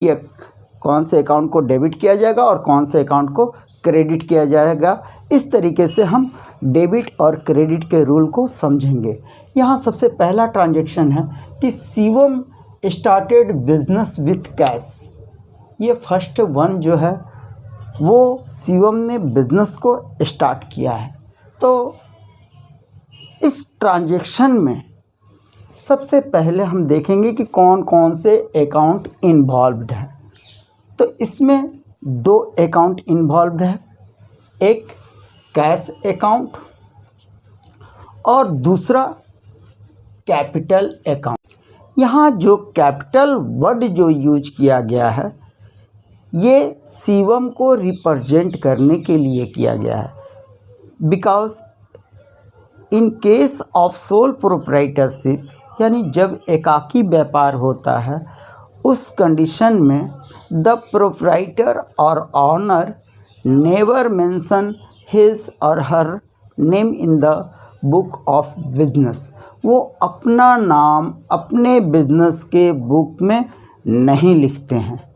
ये कौन से अकाउंट को डेबिट किया जाएगा और कौन से अकाउंट को क्रेडिट किया जाएगा। इस तरीके से हम डेबिट और क्रेडिट के रूल को समझेंगे। यहाँ सबसे पहला ट्रांजैक्शन है कि Shivam started business with cash. ये फर्स्ट वन जो है वो शिवम ने बिजनेस को स्टार्ट किया है। तो इस ट्रांजैक्शन में सबसे पहले हम देखेंगे कि कौन कौन से अकाउंट इन्वॉल्व्ड हैं। तो इसमें दो अकाउंट इन्वॉल्व्ड है, एक कैश अकाउंट और दूसरा कैपिटल अकाउंट। यहाँ जो कैपिटल वर्ड जो यूज किया गया है ये शिवम को रिप्रेजेंट करने के लिए किया गया है, because in case of sole proprietorship, यानी जब एकाकी व्यापार होता है उस कंडीशन में द प्रोप्राइटर और ऑनर नेवर मेंशन हिज और her name in the book of business. वो अपना नाम अपने बिजनेस के बुक में नहीं लिखते हैं।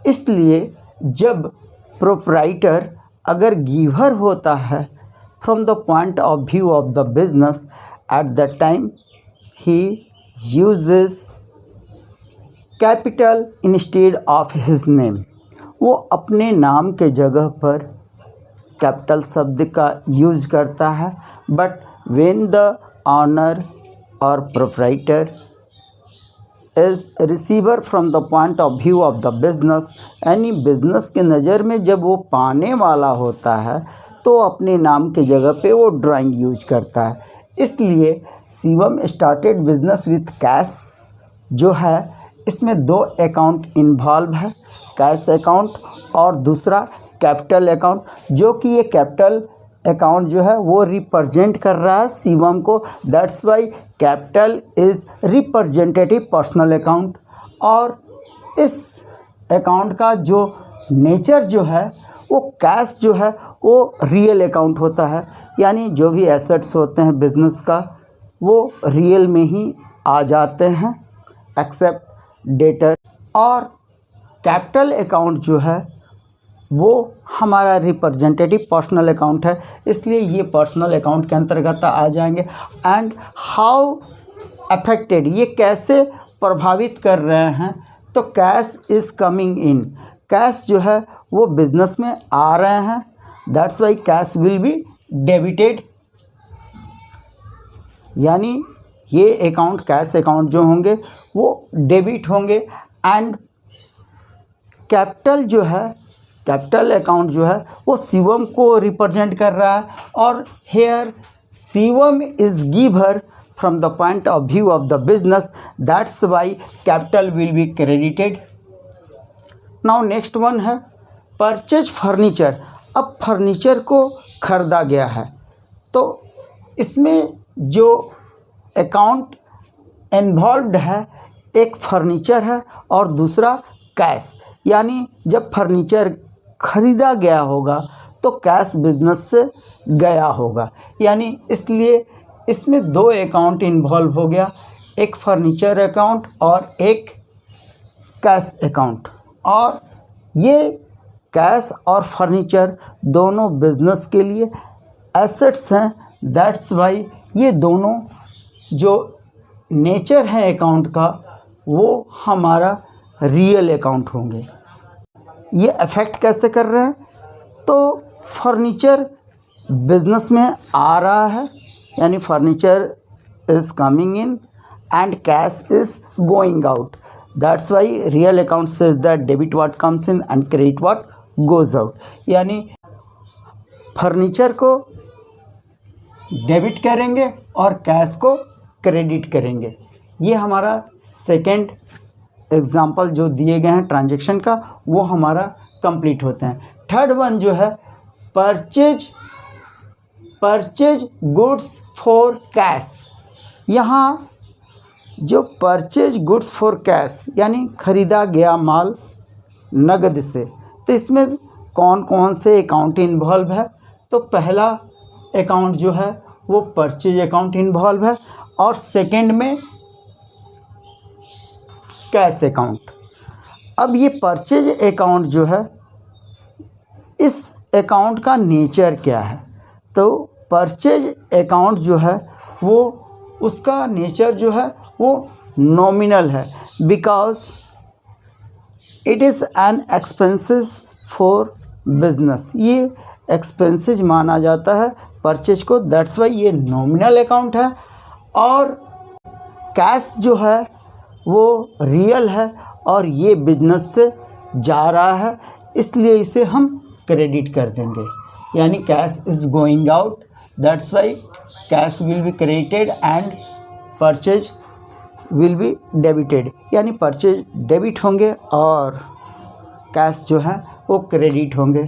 इसलिए जब प्रोप्राइटर अगर गिवर होता है from the point of view of the business, at the time he uses capital instead of his name. वो अपने नाम के जगह पर कैपिटल शब्द का यूज करता है। बट व्हेन द ऑनर और proprietor is receiver from the point of view of the business, यानी बिजनेस के नज़र में जब वो पाने वाला होता है तो अपने नाम के जगह पे वो ड्राइंग यूज करता है। इसलिए Shivam started business with cash जो है इसमें दो अकाउंट इन्वॉल्व है, कैश अकाउंट और दूसरा कैपिटल अकाउंट, जो कि ये कैपिटल अकाउंट जो है वो रिप्रेजेंट कर रहा है शिवम को। That's why capital is representative personal account. और इस अकाउंट का जो नेचर जो है वो कैश जो है वो रियल अकाउंट होता है, यानी जो भी एसेट्स होते हैं बिजनेस का वो रियल में ही आ जाते हैं एक्सेप्ट डेटर। और कैपिटल अकाउंट जो है वो हमारा रिप्रेजेंटेटिव पर्सनल अकाउंट है, इसलिए ये पर्सनल अकाउंट के अंतर्गत आ जाएंगे। एंड हाउ अफेक्टेड, ये कैसे प्रभावित कर रहे हैं, तो cash is coming in, cash जो है वो बिजनेस में आ रहे हैं। That's why cash will be debited, यानी ये अकाउंट कैश अकाउंट जो होंगे वो डेबिट होंगे। एंड कैपिटल जो है, कैपिटल अकाउंट जो है वो शिवम को रिप्रेजेंट कर रहा है। और here Shivam is giver from the point of view of the business, that's why capital will be credited. Now next one है परचेज फर्नीचर। अब फर्नीचर को खरीदा गया है तो इसमें जो अकाउंट इन्वॉल्व्ड है एक फर्नीचर है और दूसरा कैश, यानी जब फर्नीचर खरीदा गया होगा तो कैश बिजनेस से गया होगा, यानी इसलिए इसमें दो अकाउंट इन्वॉल्व हो गया, एक फर्नीचर अकाउंट और एक कैश अकाउंट। और ये कैश और फर्नीचर दोनों बिजनेस के लिए एसेट्स हैं। दैट्स वाई ये दोनों जो नेचर है अकाउंट का वो हमारा रियल अकाउंट होंगे। ये अफेक्ट कैसे कर रहे हैं, तो फर्नीचर बिजनेस में आ रहा है, यानी furniture is coming in and cash is going out. That's why real account says that debit what comes in and credit what goes out, यानी फर्नीचर को डेबिट करेंगे और कैश को क्रेडिट करेंगे। ये हमारा सेकेंड एग्जाम्पल जो दिए गए हैं ट्रांजैक्शन का वो हमारा कंप्लीट होते हैं। थर्ड वन जो है परचेज गुड्स फॉर कैश। यहाँ जो परचेज गुड्स फॉर कैश यानी ख़रीदा गया माल नगद से, तो इसमें कौन कौन से अकाउंट इन्वॉल्व है, तो पहला अकाउंट जो है वो परचेज अकाउंट इन्वॉल्व है और सेकंड में कैश अकाउंट। अब ये परचेज अकाउंट जो है, इस अकाउंट का नेचर क्या है? तो परचेज अकाउंट जो है वो उसका नेचर जो है वो नॉमिनल है, because it is an expenses for business. ये एक्सपेंसेस माना जाता है परचेज को, दैट्स वाई ये नॉमिनल अकाउंट है। और कैश जो है वो रियल है और ये बिजनेस से जा रहा है, इसलिए इसे हम क्रेडिट कर देंगे। यानी cash is going out, that's why cash will be credited and purchase will be debited. यानी परचेज डेबिट होंगे और कैश जो है वो क्रेडिट होंगे।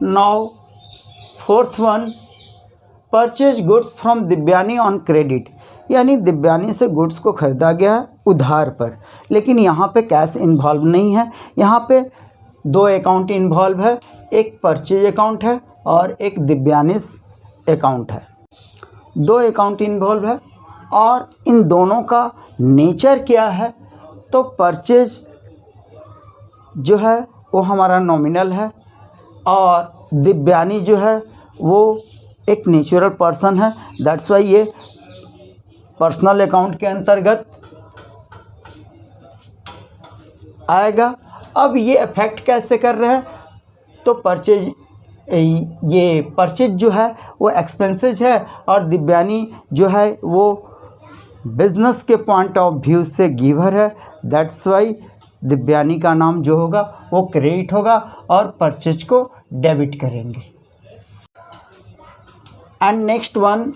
Now fourth one, purchase goods from Divyani on credit. यानी दिव्यानी से गुड्स को ख़रीदा गया है उधार पर, लेकिन यहाँ पे कैश इन्वॉल्व नहीं है। यहाँ पे दो अकाउंट इन्वॉल्व है, एक परचेज अकाउंट है और एक दिव्यानीस अकाउंट है। दो अकाउंट इन्वॉल्व है और इन दोनों का नेचर क्या है? तो परचेज जो है वो हमारा नॉमिनल है और दिव्यानी जो है वो एक नेचुरल पर्सन है, दैट्स वाई ये पर्सनल अकाउंट के अंतर्गत आएगा। अब ये इफेक्ट कैसे कर रहे हैं? तो परचेज, ये परचेज जो है वो एक्सपेंसेज है और दिव्यानी जो है वो बिजनेस के पॉइंट ऑफ व्यू से गिवर है, दैट्स वाई दिव्यानी का नाम जो होगा वो क्रेडिट होगा और परचेज को डेबिट करेंगे। And next one,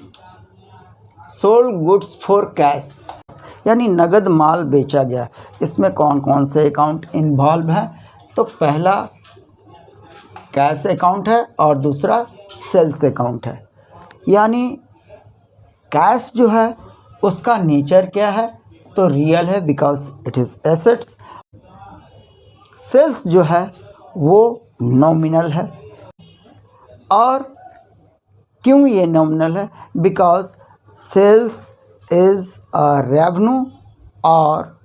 sold goods for cash. यानी नगद माल बेचा गया। इसमें कौन कौन से अकाउंट इन्वॉल्व हैं? तो पहला कैश अकाउंट है और दूसरा सेल्स अकाउंट है। यानी कैश जो है उसका नेचर क्या है? तो रियल है, because it is assets. Sales जो है वो नॉमिनल है। और क्यों ये नॉमिनल है? Because sales is a revenue और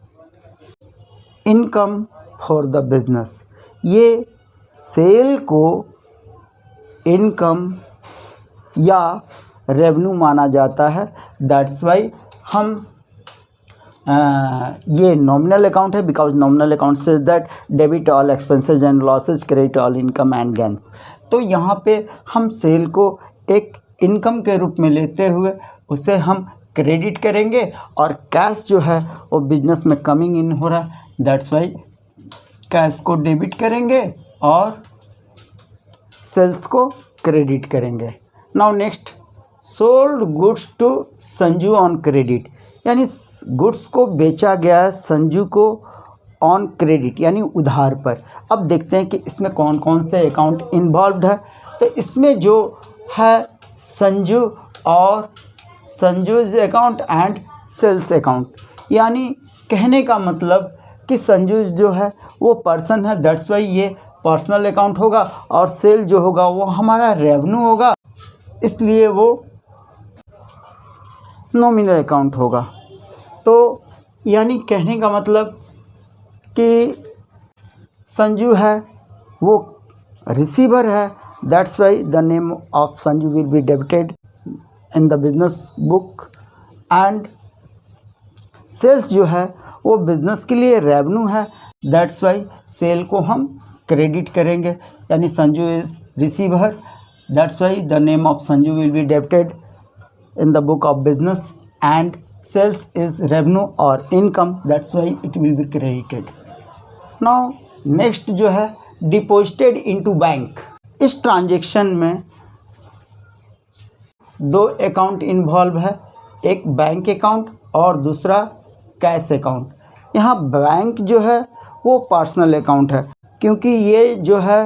इनकम फॉर द बिजनेस। ये सेल को इनकम या रेवेन्यू माना जाता है, दैट्स वाई हम ये नॉमिनल अकाउंट है, because nominal account says that debit all expenses and losses, credit all income and gains. तो यहाँ पे हम सेल को एक इनकम के रूप में लेते हुए उसे हम क्रेडिट करेंगे और कैश जो है वो बिजनेस में कमिंग इन हो रहा है, दैट्स वाई कैश को डेबिट करेंगे और सेल्स को क्रेडिट करेंगे। Now next, sold goods to Sanju on credit. यानी गुड्स को बेचा गया है संजू को ऑन क्रेडिट यानी उधार पर। अब देखते हैं कि इसमें कौन कौन से अकाउंट इन्वॉल्व्ड है। तो इसमें जो है संजू और Sanju's account and sales account. यानी कहने का मतलब कि संजू जो है वो पर्सन है, दैट्स वाई ये पर्सनल अकाउंट होगा और सेल जो होगा वो हमारा रेवेन्यू होगा, इसलिए वो नॉमिनल अकाउंट होगा। तो यानी कहने का मतलब कि संजू है वो रिसीवर है, that's why the name of Sanju will be debited in the business book. And sales जो है वो बिजनेस के लिए रेवेन्यू है, दैट्स वाई सेल को हम क्रेडिट करेंगे। यानी Sanju is receiver, that's why the name of Sanju will be debited in the book of business, and sales is revenue or income, that's why it will be credited. Now next जो है deposited into bank। इस transaction में दो account involve है, एक bank account और दूसरा cash account. यहाँ बैंक जो है वो पर्सनल अकाउंट है, क्योंकि ये जो है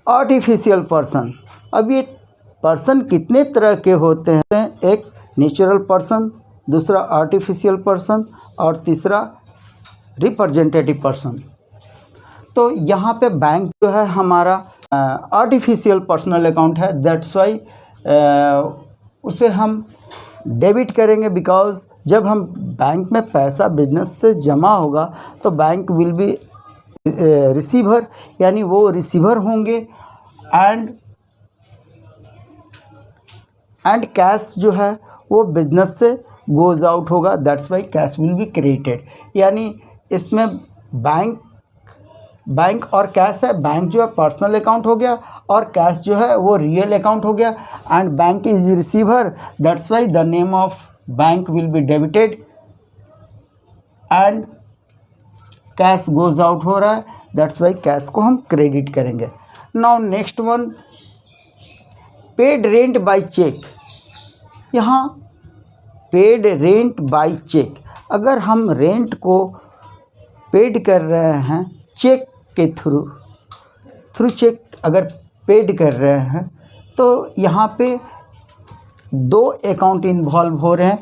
आर्टिफिशियल पर्सन। अब ये पर्सन कितने तरह के होते हैं? एक नेचुरल पर्सन, दूसरा आर्टिफिशियल पर्सन और तीसरा रिप्रेजेंटेटिव पर्सन। तो यहाँ पे बैंक जो है हमारा आर्टिफिशियल पर्सनल अकाउंट है, दैट्स वाई उसे हम डेबिट करेंगे, बिकॉज जब हम बैंक में पैसा बिजनेस से जमा होगा तो बैंक विल बी रिसीवर, यानी वो रिसीवर होंगे। एंड कैश जो है वो बिजनेस से गोज आउट होगा, that's why cash will be created. यानी इसमें बैंक और कैश है, बैंक जो है पर्सनल अकाउंट हो गया और कैश जो है वो रियल अकाउंट हो गया। And bank is receiver, that's why the name of bank will be debited and cash goes out हो रहा है, दैट्स वाई कैश को हम क्रेडिट करेंगे। Now next one, paid rent by cheque. यहाँ पेड रेंट बाय चेक, अगर हम rent को पेड कर रहे हैं चेक के थ्रू चेक अगर पेड कर रहे हैं तो यहाँ पे दो अकाउंट इन्वॉल्व हो रहे हैं,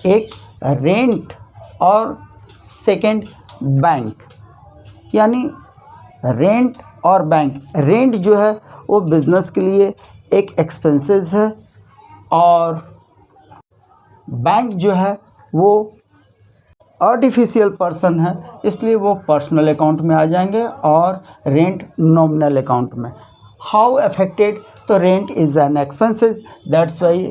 एक रेंट और सेकंड बैंक। यानी रेंट और बैंक, रेंट जो है वो बिज़नेस के लिए एक एक्सपेंसेस है और बैंक जो है वो आर्टिफिशियल पर्सन है, इसलिए वो पर्सनल अकाउंट में आ जाएंगे और रेंट नॉमिनल अकाउंट में। हाउ अफेक्टेड, तो rent is an expenses, that's why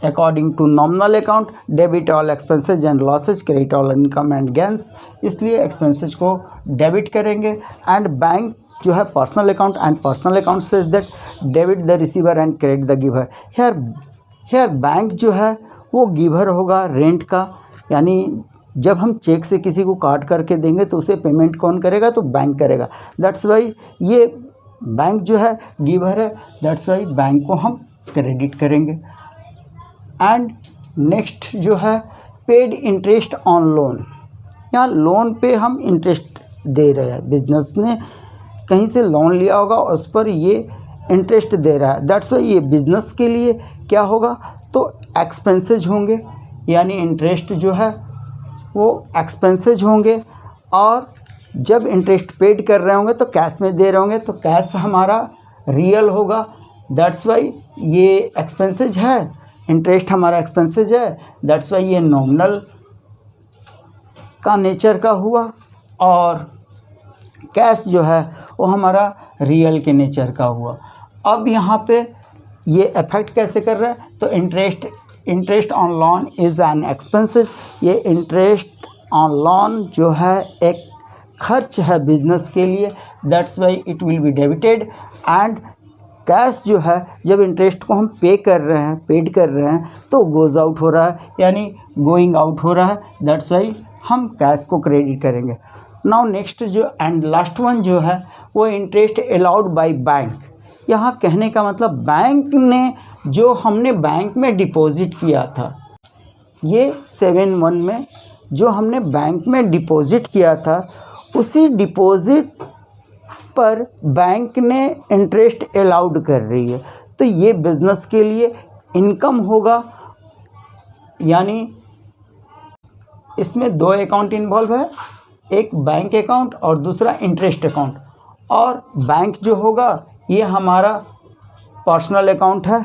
according to nominal account debit all expenses and losses, credit all income and gains, इसलिए एक्सपेंसेस को डेबिट करेंगे। एंड बैंक जो है personal account, and personal account says that debit the receiver and credit the giver. Here bank जो है वो giver होगा rent का, यानी जब हम चेक से किसी को काट करके देंगे तो उसे पेमेंट कौन करेगा, तो बैंक करेगा, दैट्स वाई ये बैंक जो है गिवर है, दैट्स वाई बैंक को हम क्रेडिट करेंगे। एंड नेक्स्ट जो है पेड इंटरेस्ट ऑन लोन। यहाँ लोन पे हम इंटरेस्ट दे रहे हैं, बिजनेस ने कहीं से लोन लिया होगा उस पर ये इंटरेस्ट दे रहा है, दैट्स वाई ये बिजनेस के लिए क्या होगा, तो एक्सपेंसेज होंगे, यानी इंटरेस्ट जो है वो एक्सपेंसेज होंगे। और जब इंटरेस्ट पेड कर रहे होंगे तो कैश में दे रहे होंगे तो कैश हमारा रियल होगा, दैट्स वाई ये एक्सपेंसेज है, इंटरेस्ट हमारा एक्सपेंसेज है, दैट्स वाई ये नॉमिनल का नेचर का हुआ और कैश जो है वो हमारा रियल के नेचर का हुआ। अब यहाँ पे ये अफेक्ट कैसे कर रहा है, तो interest on loan is an expenses, ये इंटरेस्ट ऑन लोन जो है एक खर्च है बिजनेस के लिए, that's why it will be debited. And cash जो है जब इंटरेस्ट को हम पेड कर रहे हैं तो गोज़ आउट हो रहा है, यानी गोइंग आउट हो रहा है, दैट्स वाई हम कैश को क्रेडिट करेंगे। नाउ नेक्स्ट जो एंड लास्ट वन जो है वो इंटरेस्ट अलाउड बाय बैंक। यहाँ कहने का मतलब बैंक ने जो हमने बैंक में डिपॉजिट किया था, ये 7(1) में जो हमने बैंक में डिपॉजिट किया था उसी डिपॉजिट पर बैंक ने इंटरेस्ट अलाउड कर रही है, तो ये बिज़नेस के लिए इनकम होगा। यानी इसमें दो अकाउंट इन्वॉल्व है, एक बैंक अकाउंट और दूसरा इंटरेस्ट अकाउंट। और बैंक जो होगा ये हमारा पर्सनल अकाउंट है,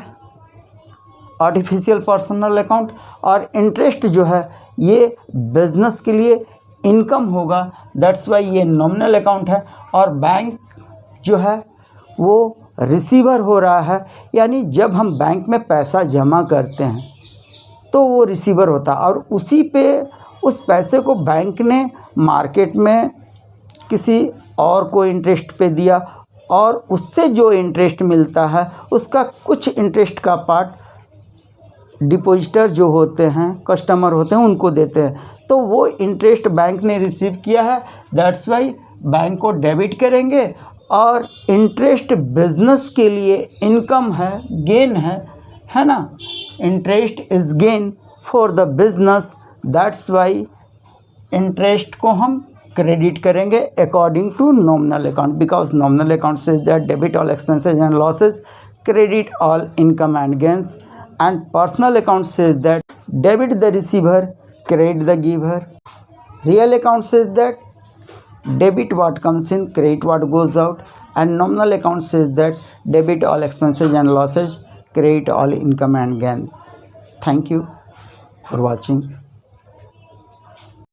आर्टिफिशियल पर्सनल अकाउंट, और इंटरेस्ट जो है ये बिजनेस के लिए इनकम होगा, दैट्स वाई ये नॉमिनल अकाउंट है। और बैंक जो है वो रिसीवर हो रहा है, यानी जब हम बैंक में पैसा जमा करते हैं तो वो रिसीवर होता है और उसी पे उस पैसे को बैंक ने मार्केट में किसी और को इंटरेस्ट पे दिया और उससे जो इंटरेस्ट मिलता है उसका कुछ इंटरेस्ट का पार्ट डिपॉजिटर जो होते हैं, कस्टमर होते हैं, उनको देते हैं। तो वो इंटरेस्ट बैंक ने रिसीव किया है, दैट्स वाई बैंक को डेबिट करेंगे। और इंटरेस्ट बिजनेस के लिए इनकम है, गेन है ना, interest is gain for the business, that's why interest को हम क्रेडिट करेंगे according to nominal account, because nominal account says that debit all expenses and losses, credit all income and gains, and personal account says that debit the receiver, credit the giver. Real account says that debit what comes in, credit what goes out, and nominal account says that debit all expenses and losses, credit all income and gains. Thank you. For watching.